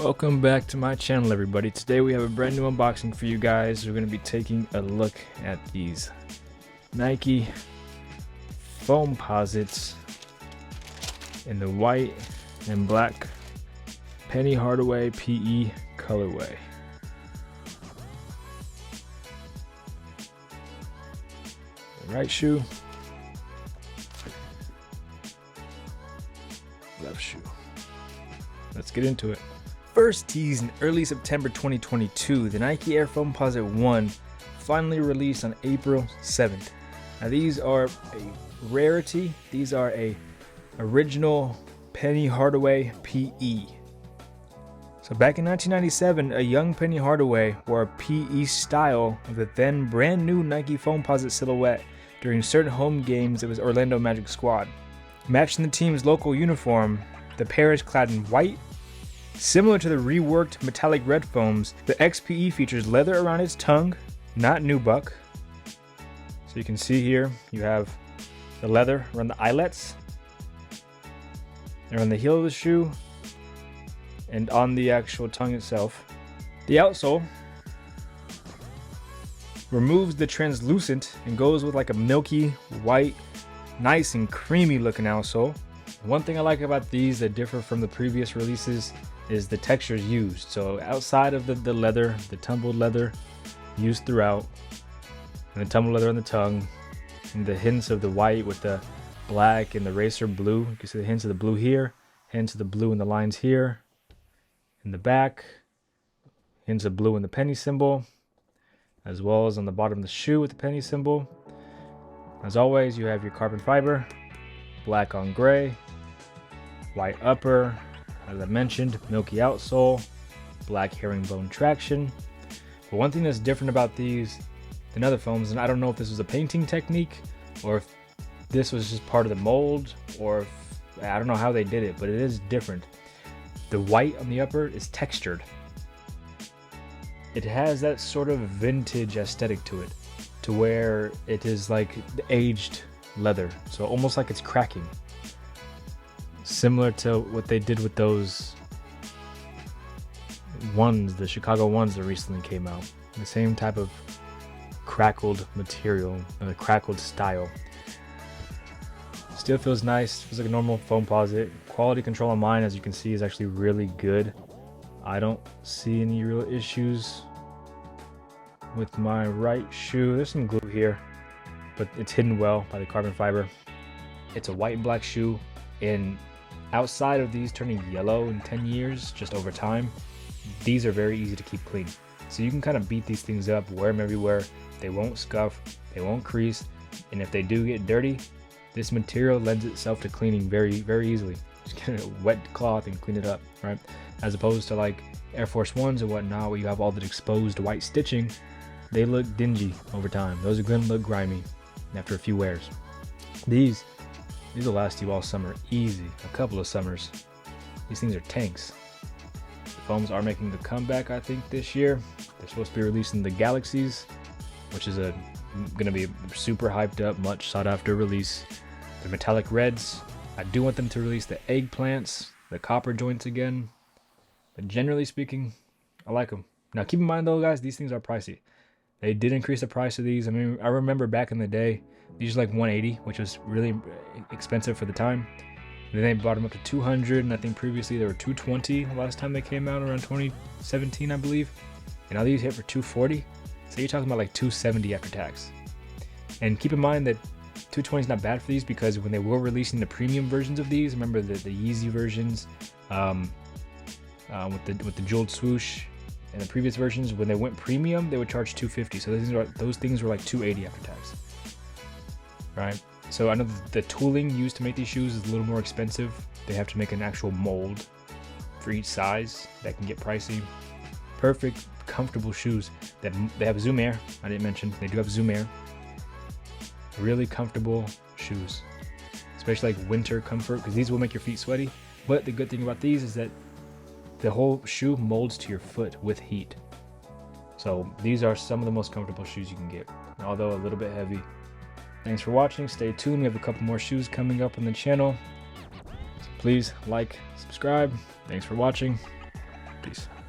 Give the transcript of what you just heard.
Welcome back to my channel, everybody. Today we have a brand new unboxing for you guys. We're going to be taking a look at these Nike Foamposites in the white and black Penny Hardaway PE colorway. The right shoe, left shoe. Let's get into it. First teased in early September 2022, the Nike Air Foamposite 1 finally released on April 7th. Now these are a rarity. These are a original Penny Hardaway PE. So back in 1997, a young Penny Hardaway wore a PE style of the then brand new Nike Foamposite silhouette during certain home games of his Orlando Magic squad. Matching the team's local uniform, the pair is clad in white. Similar to the reworked metallic red foams, the XPE features leather around its tongue, not nubuck. So you can see here, you have the leather around the eyelets, around the heel of the shoe, and on the actual tongue itself. The outsole removes the translucent and goes with like a milky white, nice and creamy looking outsole. One thing I like about these that differ from the previous releases is the textures used. So outside of the leather, the tumbled leather used throughout, and the tumbled leather on the tongue, and the hints of the white with the black and the racer blue. You can see the hints of the blue here, hints of the blue in the lines here, in the back, hints of blue in the penny symbol, as well as on the bottom of the shoe with the penny symbol. As always, you have your carbon fiber, black on gray, white upper, as I mentioned, milky outsole, black herringbone traction. But one thing that's different about these than other foams, and I don't know if this was a painting technique or if this was just part of the mold, or if, I don't know how they did it, but it is different. The white on the upper is textured. It has that sort of vintage aesthetic to it, to where it is like aged leather, so almost like it's cracking. Similar to what they did with those ones, the Chicago ones that recently came out. The same type of crackled material, the crackled style. Still feels nice, feels like a normal Foamposite. Quality control on mine, as you can see, is actually really good. I don't see any real issues with my right shoe. There's some glue here, but it's hidden well by the carbon fiber. It's a white and black shoe, and outside of these turning yellow in 10 years, just over time, these are very easy to keep clean. So you can kind of beat these things up, wear them everywhere. They won't scuff, they won't crease, and if they do get dirty, this material lends itself to cleaning very, very easily. Just get a wet cloth and clean it up, right? As opposed to like Air Force Ones and whatnot, where you have all the exposed white stitching, they look dingy over time. Those are going to look grimy after a few wears. These will last you all summer, easy, a couple of summers. These things are tanks. The foams are making the comeback, I think, this year. They're supposed to be releasing the Galaxies, which is gonna be a super hyped up, much sought after release. The metallic reds, I do want them to release the eggplants, the copper joints again, but generally speaking, I like them. Now keep in mind though, guys, these things are pricey. They did increase the price of these. I mean, I remember back in the day, these were like $180, which was really expensive for the time. And then they brought them up to $200, and I think previously they were $220 the last time they came out, around 2017, I believe. And now these hit for $240, so you're talking about like $270 after tax. And keep in mind that $220 is not bad for these, because when they were releasing the premium versions of these, remember the Yeezy versions with the jeweled swoosh, and the previous versions, when they went premium, they would charge $250. So those things were like $280 after tax. Right? So I know the tooling used to make these shoes is a little more expensive. They have to make an actual mold for each size. That can get pricey. Perfect, comfortable shoes. They have Zoom Air. I didn't mention. They do have Zoom Air. Really comfortable shoes. Especially like winter comfort, because these will make your feet sweaty. But the good thing about these is that the whole shoe molds to your foot with heat. So these are some of the most comfortable shoes you can get, although a little bit heavy. Thanks for watching. Stay tuned. We have a couple more shoes coming up on the channel. So please like, subscribe. Thanks for watching. Peace.